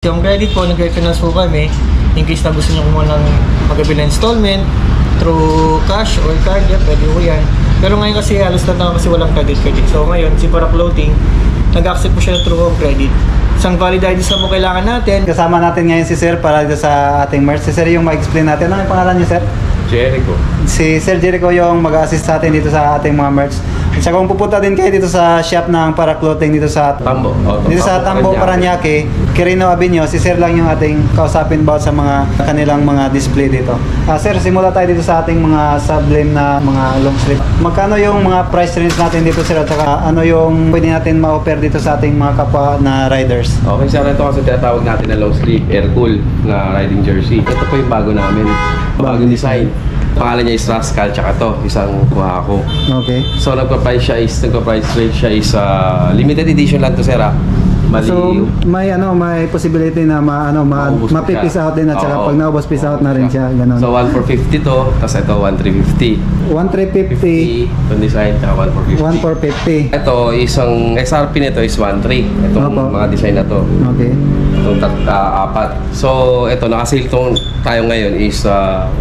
Yung credit po, nag-refinance po kami in case na gusto nyo kumuha ng mag-avail na installment through cash or card, pwede po yan. Pero ngayon kasi halos na kasi walang credit. So ngayon, si Para Clothing, nag-accept po siya through home credit. Isang valid IDs na po kailangan natin. Kasama natin ngayon si Sir para sa ating merch. Si Sir yung mag-explain natin. Ano yung pangalan niyo, Sir? Jericho. Si Sir Jericho yung mag-assist sa atin dito sa ating mga merch. At saka kung pupunta din kayo dito sa shop ng Para Clothing dito sa Tambo. Dito sa Tambo, Paranaque, Quirino Avenue, si Sir lang yung ating kausapin about sa mga kanilang mga display dito. Sir, simula tayo dito sa ating mga sublime na mga long sleeve. Magkano yung mga price range natin dito, Sir? At saka ano yung pwede natin ma-offer dito sa ating mga kapwa na riders? Okay, sir, ito kasi tinatawag natin na long sleeve Aircool na riding jersey. Ito po yung bago namin. Bagong design. Pangalan niya is Rascal, tsaka to, isang kuha ko. Okay. So nagpa-price range siya is limited edition lang to, sir. So may possibility na mapipis out din at saka pag naubos piece out na rin siya, ganun. So 1 for 50 to, tapos ito 1,350. 1,350. Itong design, tsaka 1 for 50. 1,450. Ito, isang SRP nito is 1,300. Itong mga design na to. Okay. Itong apat. So ito, naka-sale tayo ngayon is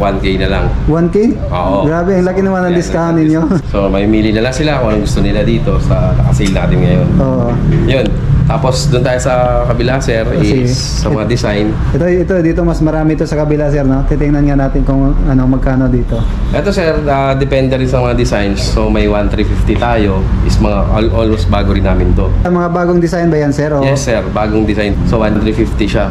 1K na lang. 1K? Oo. Grabe, ang laki naman ng discount ninyo. So may mili na lang sila kung anong gusto nila dito sa naka-sale natin ngayon. Oo. Yun. Tapos doon tayo sa kabila, sir, is sa mga design. Ito dito mas marami ito sa kabila, sir, no? Titingnan nga natin kung magkano dito. Ito, sir, depende rin sa mga designs. So may 1,350 tayo, is mga almost bago rin namin to. Mga bagong design ba yan, sir? O? Yes, sir, bagong design. So 1,350 siya.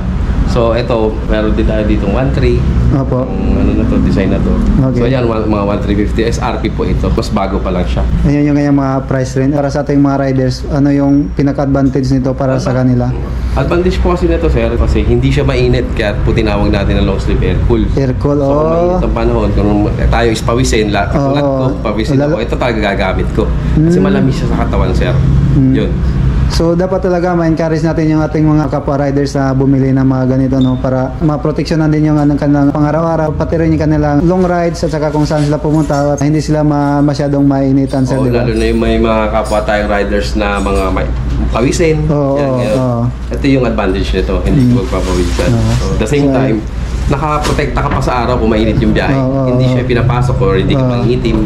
So ito, meron din tayo ditong 1,300. Opo. Ano na to, design na to. Okay. So yan, mga 1,350 SRP po ito. Mas bago pa lang siya. Ayan yung kanyang mga price range. Para sa ating mga riders, ano yung pinaka-advantage nito para sa kanila? Advantage po kasi nito, sir, kasi hindi siya mainit. Kaya po tinawag natin na long sleeve Aircool. Aircool, so, mainit ang panahon. Kung tayo is pawisin, katulad ko, pawisin ako, ito talaga gagamit ko. Kasi malamis siya sa katawan, sir. Yun. So dapat talaga ma-encourage natin yung ating mga kapwa riders na bumili ng mga ganito, no, para ma-proteksyonan din yung kanilang pang-araw-araw, pati rin yung kanilang long rides at saka kung saan sila pumunta at hindi sila masyadong mainitan, sir, diba? Lalo na yung may mga kapwa tayong riders na mga pawisin. Ito yung advantage nito, hindi ko magpapawisan. So, at the same time, nakaprotekta ka pa sa araw kung mainit yung biyahe. Hindi siya pinapasok or hindi ka mangitim.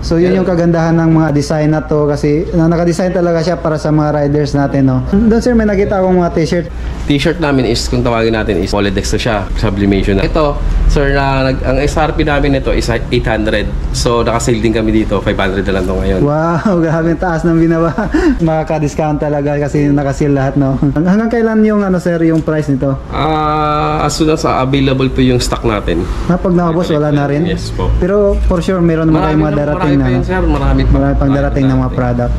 So yun yung kagandahan ng mga design na to, kasi naka-design talaga siya para sa mga riders natin, no? Doon, sir, may nakita akong mga t-shirt. T-shirt namin is, kung tawagin natin, is Polydex na siya, sublimation na. Ito, sir, ang SRP namin nito is 800. So naka-sale din kami dito, 500 na lang to ngayon. Wow, grabe taas ng binawa. Makaka-discount talaga kasi naka-sale lahat, no? Hanggang kailan yung sir, yung price nito? As soon as available po yung stock natin. Pag naubos, wala na rin? Yes po. Pero for sure, meron naman kayong mga darating na. Marami pang darating na mga product.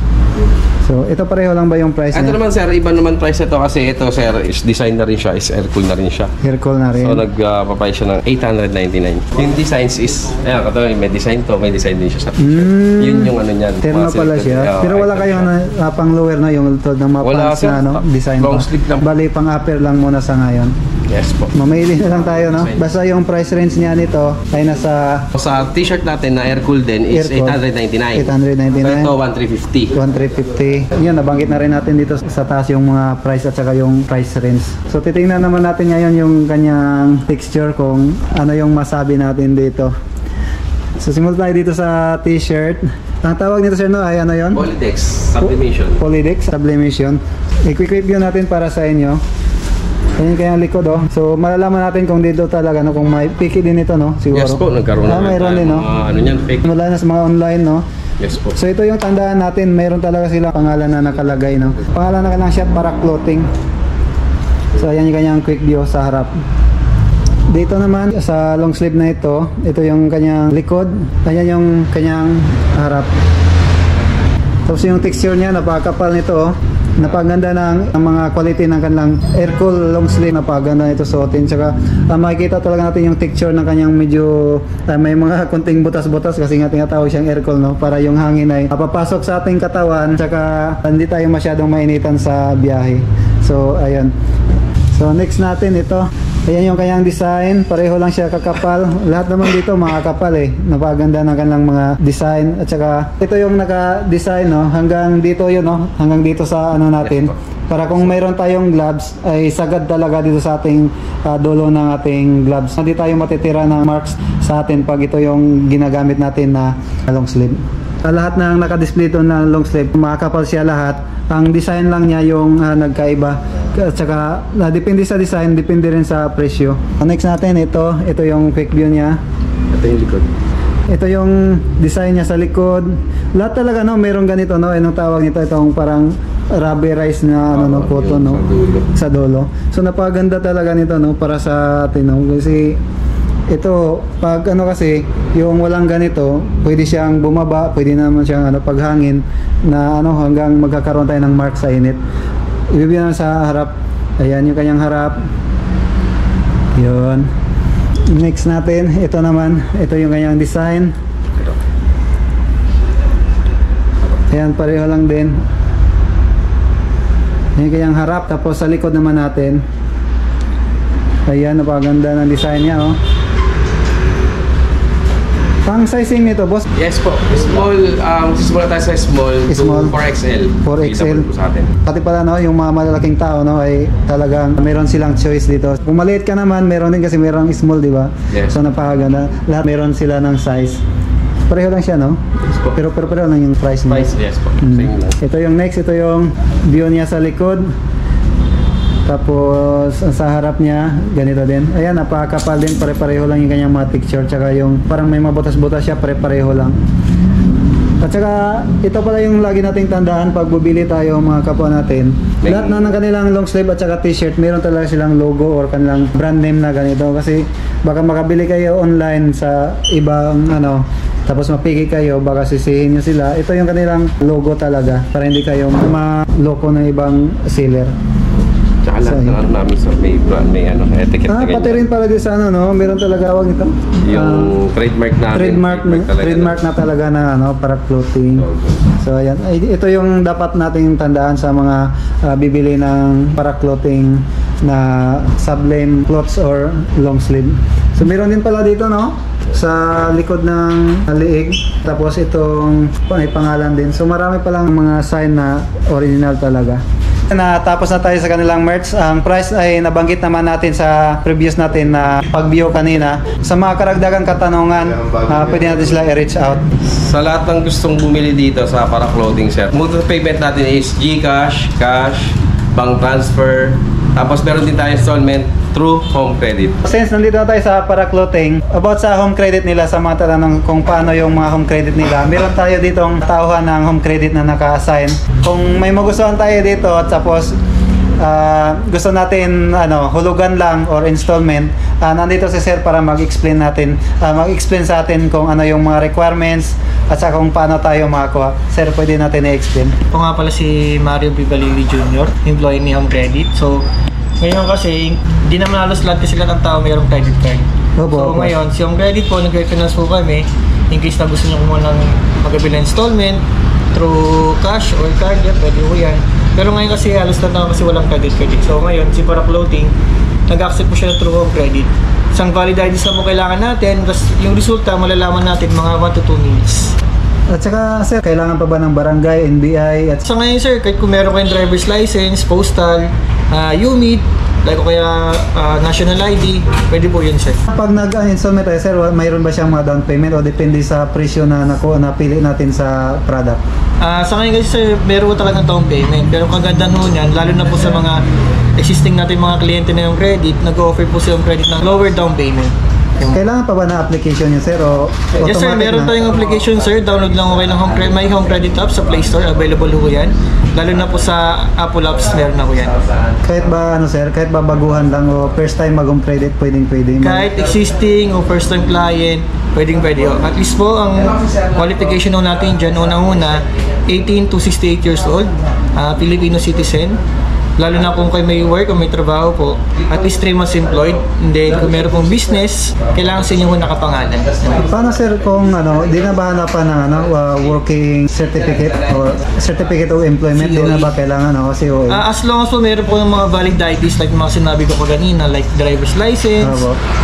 So, ito pareho lang ba yung price niya? Ito naman, sir, iba naman price ito kasi ito, sir, is design na rin siya, is Aircool na rin siya. Aircool na rin. So, nagpa-price siya ng 899. Yung designs is, may design to, may design din siya sa picture. Yun yung niyan. Terno pala siya. Pero wala kayong pang lower na yung tulad ng mga pants na design long sleeve lang. Bali, pang upper lang muna sa ngayon. Yes po. Mamili na lang tayo, no? Basta yung price range niya nito ay nasa... Sa t-shirt natin na Aircool din is 899. 899. Ito, 1,350. 1,350. Yan, nabanggit na rin natin dito sa taas yung mga price at saka yung price range. So titingnan naman natin ngayon yung kanyang texture, kung ano yung masabi natin dito. So simula tayo dito sa t-shirt. Ang tawag nito, sir, no, ay ano yun? Polydex Sublimation. Polydex Sublimation. I-quick review natin para sa inyo. Ayan kaya likod, oh. So malalaman natin kung dito talaga, no, kung may piki din ito, no, siguro. Yes po, nagkaroon na mayroon din, no. Ano yan, fake. Mula na sa mga online, no. Yes po. So ito yung tandaan natin, mayroon talaga sila pangalan na nakalagay, no. Pangalan na kanyang shop, Para Clothing. So ayan yung kanyang quick view sa harap. Dito naman sa long sleeve na ito yung kanyang likod. Ayan yung kanyang harap. Tapos yung texture niya, napakapal nito, oh. Napaganda ng mga quality ng kanilang Aircool long sleeve. Napaganda nito suotin. Tsaka makikita talaga natin yung texture ng kanyang medyo may mga konting butas-butas kasi nga tinatawag siyang Aircool, no, para yung hangin ay papasok sa ating katawan, tsaka hindi tayo masyadong mainitan sa biyahe. So ayan. So next natin ito. Ayan yung kanyang design, pareho lang siya kakapal. Lahat naman dito makakapal, napaganda ng kanilang mga design. At saka ito yung naka-design, no, hanggang dito yun, no, hanggang dito sa natin. Para kung mayroon tayong gloves, ay sagad talaga dito sa ating dulo ng ating gloves. Hindi tayo matitira ng marks sa atin pag ito yung ginagamit natin na long sleeve. Lahat ng naka-display ito na long sleeve, makakapal siya lahat. Ang design lang niya yung nagkaiba. At saka, depende sa design, depende rin sa presyo. Next natin, ito yung quick view niya. Ito yung likod. Ito yung design niya sa likod. Lahat talaga mayroong ganito, anong tawag nito, itong parang rubberized na photo sa dulo. So napaganda talaga nito para sa atin kasi ito pag kasi yung walang ganito, pwede siyang bumaba, pwede naman siyang paghangin na hanggang magkakaroon tayo ng mark sa init. Ibibigyan sa harap. Ayan yung kanyang harap. Yun. Next natin, ito naman, ito yung kanyang design. Ayan, pareho lang din. Yung kanyang harap, tapos sa likod naman natin. Ayan, napaganda ng design niya, Pang sizing nito, boss? Yes po. Small, magsisimula tayo sa small to 4XL. 4XL. Po sa atin. Pati pala yung mga malalaking tao ay talagang meron silang choice dito. Kung maliit ka naman, meron din kasi merong small, di ba? Yes. So napakaganda. Lahat meron sila ng size. Pareho lang siya, Yes po. Pero pareho lang yung price niya. Yes po. Same lang. Ito yung next, ito yung view niya sa likod. Tapos sa harap niya, ganito din. Ayan, napakapal din, pare-pareho lang yung kanyang mga texture. Tsaka yung parang may mga butas-butas siya, pare-pareho lang. At saka ito pala yung lagi nating tandaan pag bubili tayo mga kapwa natin. Lahat na ng kanilang long sleeve at saka t-shirt, meron talaga silang logo or kanilang brand name na ganito. Kasi baka makabili kayo online sa ibang tapos mapiki kayo, baka sisihin nyo sila. Ito yung kanilang logo talaga para hindi kayo maloko ng ibang seller. Tsaka lahat ng namin may brand, may etiquette na ganyan. Pati rin pala din sa meron talaga awag ito. Yung trademark natin. Trademark na talaga na para clothing. So ayan, ito yung dapat nating tandaan sa mga bibili ng para clothing na sublime clothes or long sleeve. So meron din pala dito sa likod ng liig. Tapos itong may pangalan din. So marami palang mga sign na original talaga. Natapos na tayo sa kanilang merch. Ang price ay nabanggit naman natin sa previous natin na pag-view kanina. Sa mga karagdagang katanungan, pwede natin sila i-reach out. Sa lahat ng gustong bumili dito sa para clothing set, mode of payment natin is GCash, cash, bank transfer, tapos meron din tayo installment through home credit. Since nandito na tayo sa para clothing, about sa home credit nila, sa mga tatanong kung paano yung mga home credit nila, meron tayo ditong tauhan ng home credit na naka-assign. Kung may magustuhan tayo dito at tapos gusto natin hulugan lang or installment, nandito si sir para mag-explain sa atin kung ano yung mga requirements at saka kung paano tayo makakuha. Sir, pwede natin i-explain. Ito nga pala si Mario Bibalili Jr., employee ni Home Credit. So ngayon kasi hindi naman halos lahat kasi lahat ng tao mayroong credit card. Ngayon si Home Credit po, nag-refinance po kami in case na gusto nyo kumuha ng mag-avail na installment through cash or card, pwede po yan. Pero ngayon kasi halos na kasi walang credit. So ngayon, si Para Clothing, nag-accept po siya through home credit. Isang valid IDs na po kailangan natin, tapos yung resulta malalaman natin mga 1 to 2 minutes. At saka sir, kailangan pa ba ng barangay, NBI? At sa ngayon sir, kahit kung meron kayong driver's license, postal, UMID, like o kaya national ID, pwede po yun sir. Pag nag-installment tayo sir, mayroon ba siyang mga down payment o depende sa presyo na napili natin sa product? Sa ngayon kasi sir, meron ko talagang down payment. Pero kagandahan mo niyan, lalo na po sa mga existing natin mga kliyente na yung credit, nag-offer po silang credit ng lower down payment. Kailangan pa ba na application yun sir o yes sir, meron tayong application sir. Download lang okay ng My Home Credit app sa Play Store, available ho yan. Lalo na po sa Apple Apps, meron ako yan. Kahit ba kahit ba baguhan lang o first time mag-home credit, pwedeng. Kahit existing o first time client, pwede. At least po ang qualification natin dyan, unang-una 18 to 68 years old, Filipino citizen. Lalo na kung kayo may work o may trabaho po, at least 3 months employed. And then kung meron pong business, kailangan sa inyo nakapangalan. Paano sir kung di na ba hanapan ng working certificate or certificate of employment, di na ba kailangan COA? As long as po meron po ng mga valid IDs like mga sinabi ko po kanina, like driver's license,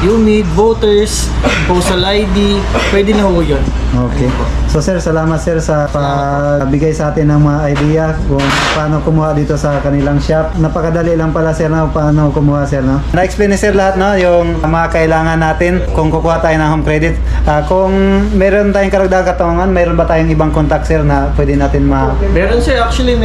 UMID, voters, postal ID, pwede na po yun. Okay. So sir, salamat sir sa pagbigay sa atin ng mga idea kung paano kumuha dito sa kanilang shop. Napakadali lang pala sir na paano kumuha sir, no? Na-explain ni sir lahat, no, yung mga kailangan natin kung kukuha tayo ng home credit. Kung meron tayong karagdagang katanungan, meron ba tayong ibang contact sir na pwede natin Meron sir, actually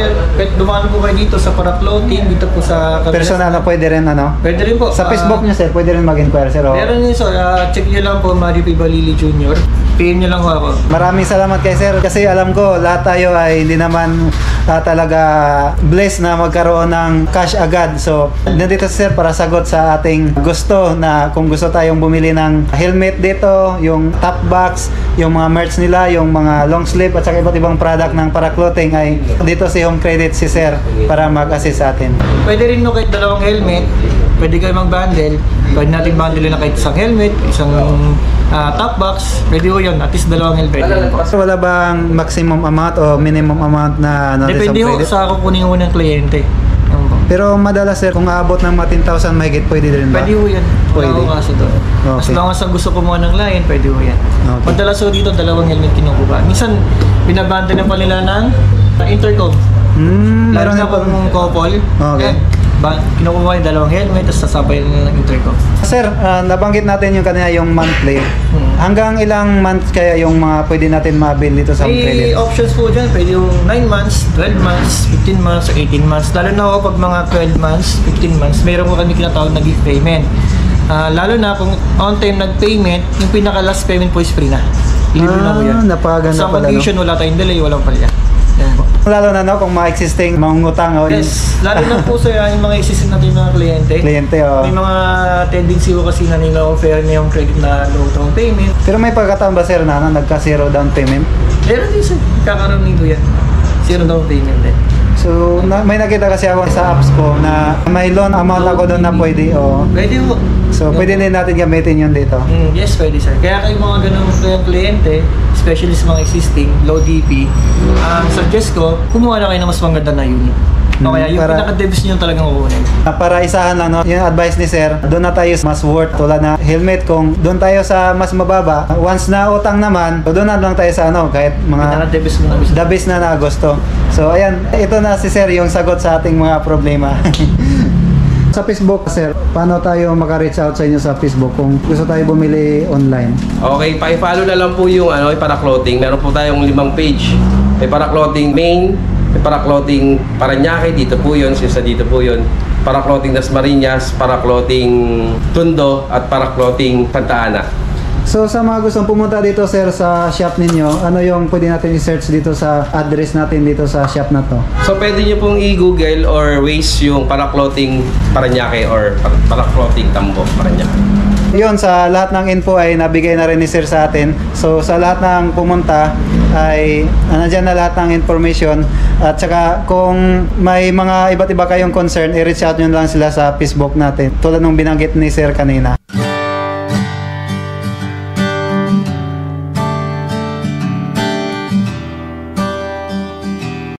dumaan po kayo dito sa Paraclothing, dito po sa personal na pwede rin Pwede rin po. Sa Facebook niyo sir, pwede rin mag-inquire sir. Meron yun sir, check nyo lang po Mario P. Balili Jr. PM nyo lang po ako. Maraming salamat kay sir kasi alam ko lahat tayo ay hindi naman talaga blessed na magkaroon ng cash agad. So, nandito sir para sagot sa ating gusto na kung gusto tayong bumili ng helmet dito, yung top box, yung mga merch nila, yung mga long sleeve at saka iba't ibang product ng Paraclothing ay dito si Home Credit si sir para mag-assist sa atin. Pwede rin no kahit dalawang helmet, pwede kayo mag-bundle. Pwede natin bundle na kahit isang helmet, isang top box, pwede ko yun, at least dalawang helmet. So wala bang maximum amount o minimum amount na depende ho sa kukunin ho ng kliyente. Pero madalas sir, kung aabot ng mga 10,000 mahigit, pwede rin ba? Pwede ho yan. Pwede. Wala ho kaso doon. Okay. As long as ang gusto kumuha ng client, pwede ho yan. Okay. Madalas ho dito, dalawang helmet kinukuha. Minsan, binabanda na pa nila ng intercom. Lalo Meron na pa kung couple. Okay. Kinukuha yung dalawang helmet, tapos sasabay nila ng intercom. Sir, nabanggit natin yung kanina yung monthly. Hanggang ilang months kaya yung mga pwede natin ma-bill dito sa Home Credit? May options po dyan. Pwede yung 9 months, 12 months, 15 months, 18 months. Lalo na ako pag mga 12 months, 15 months, meron ko kami kinatawag na gift payment. Lalo na kung on time nag-payment, yung pinaka-last payment po is free na. Libre na po yan. Napakaganda sa pala, condition, wala tayong delay, walang palya. Yan po. Lalo na kung mga existing mangungutang Yes, lalo na po sa yung mga existing natin mga kliyente. May mga tendency ko kasi na nila-offer na yung credit na low down payment. Pero may pagkataon ba sir na nagka-zero down payment? Meron din sir, kakaroon nito yan. Zero down payment din. So, may nakita kasi ako sa apps ko na may loan amount ako doon na pwede. Pwede po. So, pwede din natin gamitin yun dito. Yes, pwede sir. Kaya kayo mga ganun kayong kliyente, especially sa mga existing, low DP, ang suggest ko, kumuha na kayo ng mas maganda na unit. O kaya yung pinaka-debis nyo talagang kukunin. Para isahan lang, yung advice ni sir, doon na tayo mas worth tulad na helmet. Kung doon tayo sa mas mababa, once na utang naman, doon na lang tayo sa kahit mga Pinaka-debis mo na the best na gusto. So ayan, ito na si sir yung sagot sa ating mga problema. Sa Facebook sir, paano tayo maka-reach out sa inyo sa Facebook kung gusto tayo bumili online? Okay, pa-follow na lang po yung Paraclothing. Meron po tayong 5 page. May Paraclothing Main, may Paraclothing Parañaque, dito po yun, sa dito po yun. Paraclothing Dasmariñas, Paraclothing Tondo, at Paraclothing Santa Ana. So sa mga gustong pumunta dito sir sa shop ninyo, ano yung pwede natin i-search dito sa address natin dito sa shop na to? So pwede nyo pong i-google or Waze yung Paraclothing Parañaque or Paraclothing Tambo Parañaque. Yun, sa lahat ng info ay nabigay na rin ni sir sa atin. So sa lahat ng pumunta ay nandiyan na lahat ng information. At saka kung may mga iba't iba kayong concern, i-reach out nyo lang sila sa Facebook natin. Tulad nung binanggit ni sir kanina.